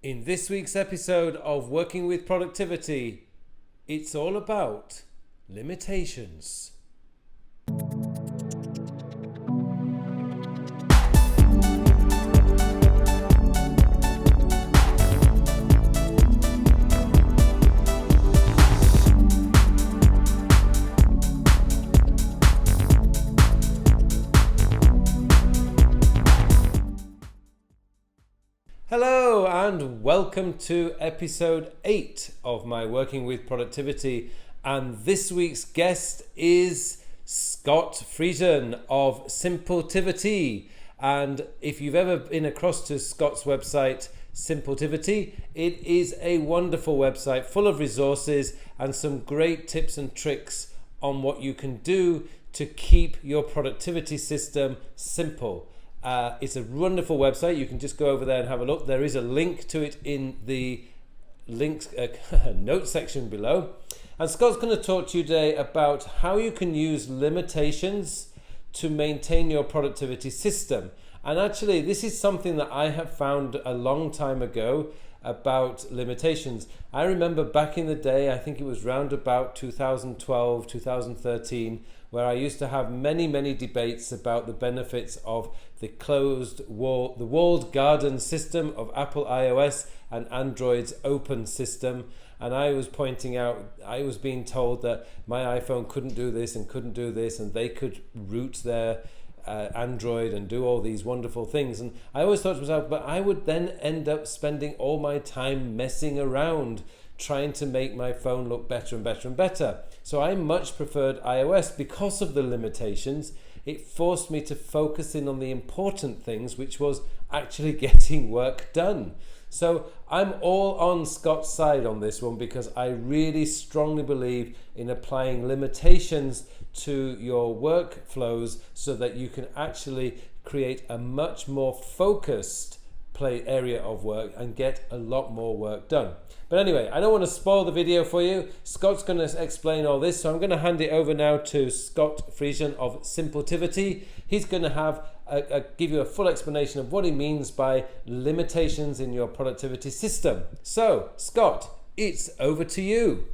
In this week's episode of Working with Productivity, it's all about limitations. Hello and welcome to episode 8 of my Working with Productivity, and this week's guest is Scott Friesen of Simpletivity. And if you've ever been across to Scott's website Simpletivity, it is a wonderful website full of resources and some great tips and tricks on what you can do to keep your productivity system simple. It's a wonderful website. You can just go over there and have a look. There is a link to it in the links note section below. And Scott's going to talk to you today about how you can use limitations to maintain your productivity system. And actually, this is something that I have found a long time ago about limitations. I remember back in the day, I think it was round about 2012, 2013, where I used to have many debates about the benefits of the walled garden system of Apple iOS and Android's open system. And I was pointing out, I was being told that my iPhone couldn't do this and they could root their Android and do all these wonderful things. And I always thought to myself, but I would then end up spending all my time messing around trying to make my phone look better and better and better. So I much preferred iOS because of the limitations. It forced me to focus in on the important things, which was actually getting work done. So I'm all on Scott's side on this one because I really strongly believe in applying limitations to your workflows so that you can actually create a much more focused area of work and get a lot more work done. But anyway, I don't want to spoil the video for you. Scott's going to explain all this, so I'm going to hand it over now to Scott Friesen of Simpletivity. He's going to give you a full explanation of what he means by limitations in your productivity system. So, Scott, it's over to you.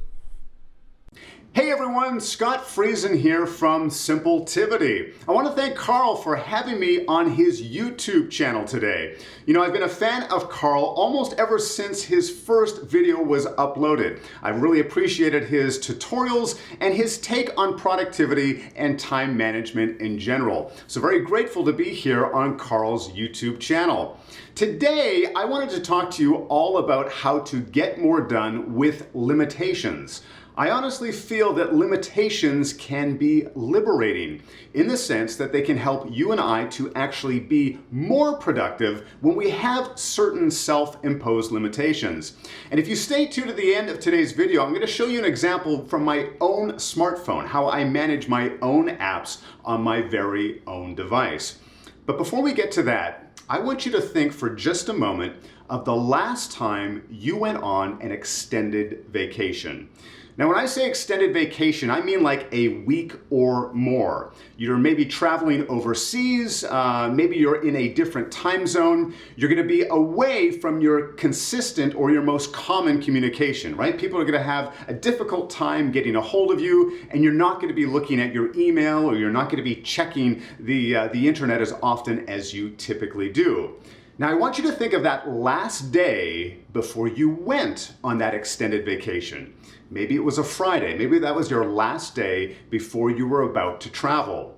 Hey everyone, Scott Friesen here from Simpletivity. I want to thank Carl for having me on his YouTube channel today. You know, I've been a fan of Carl almost ever since his first video was uploaded. I really appreciated his tutorials and his take on productivity and time management in general. So very grateful to be here on Carl's YouTube channel. Today, I wanted to talk to you all about how to get more done with limitations. I honestly feel that limitations can be liberating in the sense that they can help you and I to actually be more productive when we have certain self-imposed limitations. And if you stay tuned to the end of today's video, I'm going to show you an example from my own smartphone, how I manage my own apps on my very own device. But before we get to that, I want you to think for just a moment of the last time you went on an extended vacation. Now, when I say extended vacation, I mean like a week or more. You're maybe traveling overseas, maybe you're in a different time zone. You're going to be away from your consistent or your most common communication, right? People are going to have a difficult time getting a hold of you, and you're not going to be looking at your email, or you're not going to be checking the internet as often as you typically do. Now, I want you to think of that last day before you went on that extended vacation. Maybe it was a Friday. Maybe that was your last day before you were about to travel.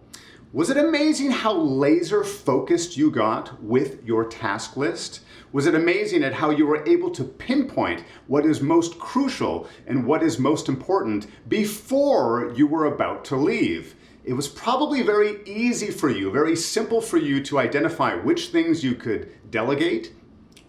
Was it amazing how laser focused you got with your task list? Was it amazing at how you were able to pinpoint what is most crucial and what is most important before you were about to leave? It was probably very easy for you, very simple for you to identify which things you could delegate,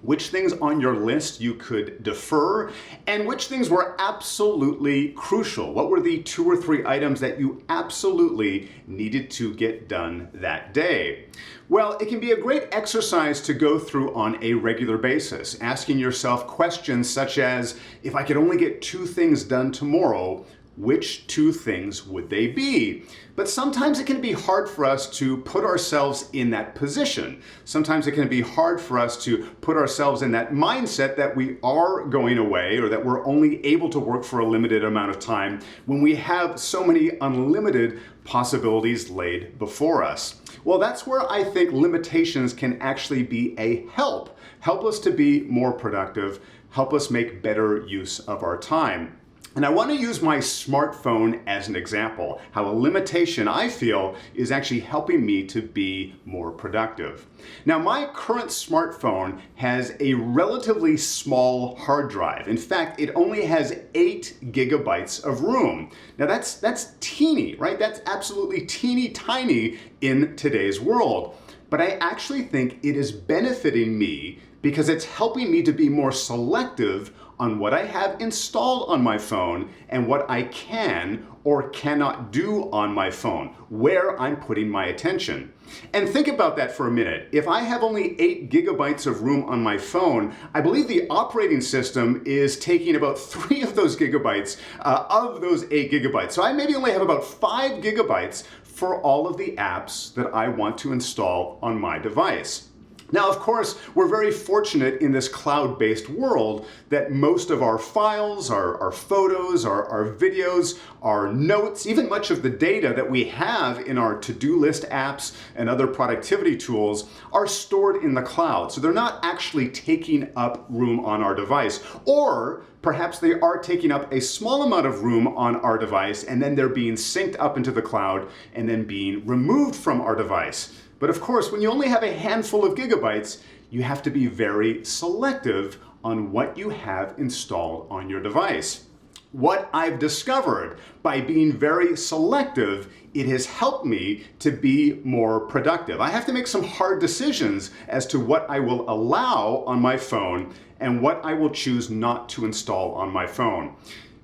which things on your list you could defer, and which things were absolutely crucial. What were the 2 or 3 items that you absolutely needed to get done that day? Well, it can be a great exercise to go through on a regular basis, asking yourself questions such as, if I could only get 2 things done tomorrow, which two things would they be? But sometimes it can be hard for us to put ourselves in that position. Sometimes it can be hard for us to put ourselves in that mindset that we are going away or that we're only able to work for a limited amount of time when we have so many unlimited possibilities laid before us. Well, that's where I think limitations can actually be a help us to be more productive, help us make better use of our time. And I want to use my smartphone as an example, how a limitation I feel is actually helping me to be more productive. Now, my current smartphone has a relatively small hard drive. In fact, it only has 8 gigabytes of room. Now that's teeny, right? That's absolutely teeny tiny in today's world. But I actually think it is benefiting me because it's helping me to be more selective on what I have installed on my phone and what I can or cannot do on my phone, where I'm putting my attention. And think about that for a minute. If I have only 8 gigabytes of room on my phone, I believe the operating system is taking about 3 of those gigabytes of those 8 gigabytes. So I maybe only have about 5 gigabytes for all of the apps that I want to install on my device. Now, of course, we're very fortunate in this cloud-based world that most of our files, our photos, our videos, our notes, even much of the data that we have in our to-do list apps and other productivity tools are stored in the cloud. So they're not actually taking up room on our device. Or perhaps they are taking up a small amount of room on our device and then they're being synced up into the cloud and then being removed from our device. But of course, when you only have a handful of gigabytes, you have to be very selective on what you have installed on your device. What I've discovered by being very selective, it has helped me to be more productive. I have to make some hard decisions as to what I will allow on my phone and what I will choose not to install on my phone.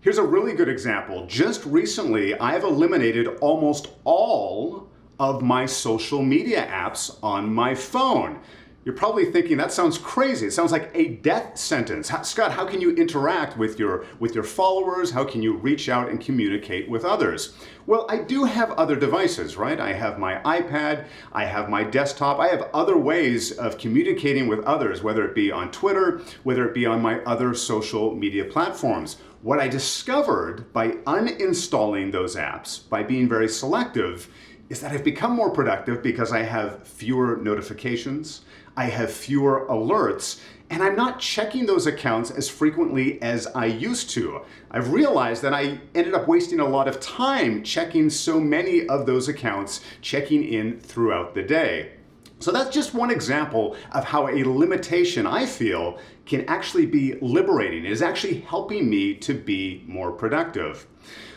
Here's a really good example. Just recently, I've eliminated almost all of my social media apps on my phone. You're probably thinking, that sounds crazy. It sounds like a death sentence. Scott, how can you interact with your followers? How can you reach out and communicate with others? Well, I do have other devices, right? I have my iPad, I have my desktop, I have other ways of communicating with others, whether it be on Twitter, whether it be on my other social media platforms. What I discovered by uninstalling those apps, by being very selective, is that I've become more productive because I have fewer notifications, I have fewer alerts, and I'm not checking those accounts as frequently as I used to. I've realized that I ended up wasting a lot of time checking so many of those accounts, checking in throughout the day. So that's just one example of how a limitation, I feel, can actually be liberating. It is actually helping me to be more productive.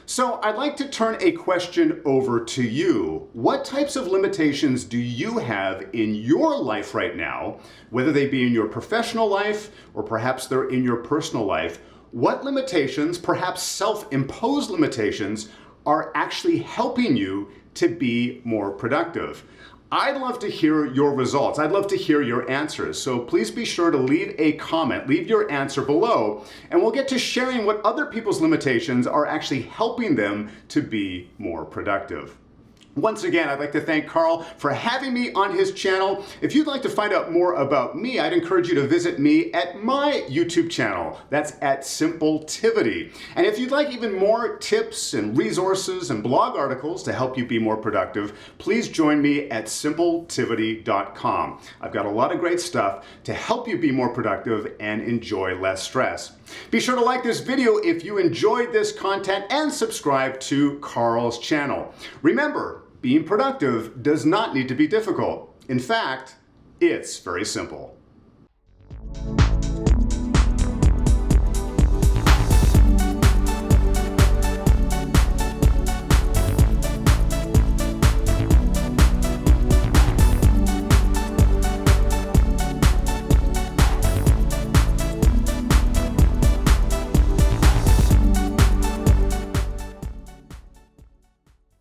So I'd like to turn a question over to you. What types of limitations do you have in your life right now, whether they be in your professional life or perhaps they're in your personal life? What limitations, perhaps self-imposed limitations, are actually helping you to be more productive? I'd love to hear your results. I'd love to hear your answers. So please be sure to leave a comment, leave your answer below, and we'll get to sharing what other people's limitations are actually helping them to be more productive. Once again, I'd like to thank Carl for having me on his channel. If you'd like to find out more about me, I'd encourage you to visit me at my YouTube channel. That's at Simpletivity. And if you'd like even more tips and resources and blog articles to help you be more productive, please join me at Simpletivity.com. I've got a lot of great stuff to help you be more productive and enjoy less stress. Be sure to like this video if you enjoyed this content and subscribe to Carl's channel. Remember, being productive does not need to be difficult. In fact, it's very simple.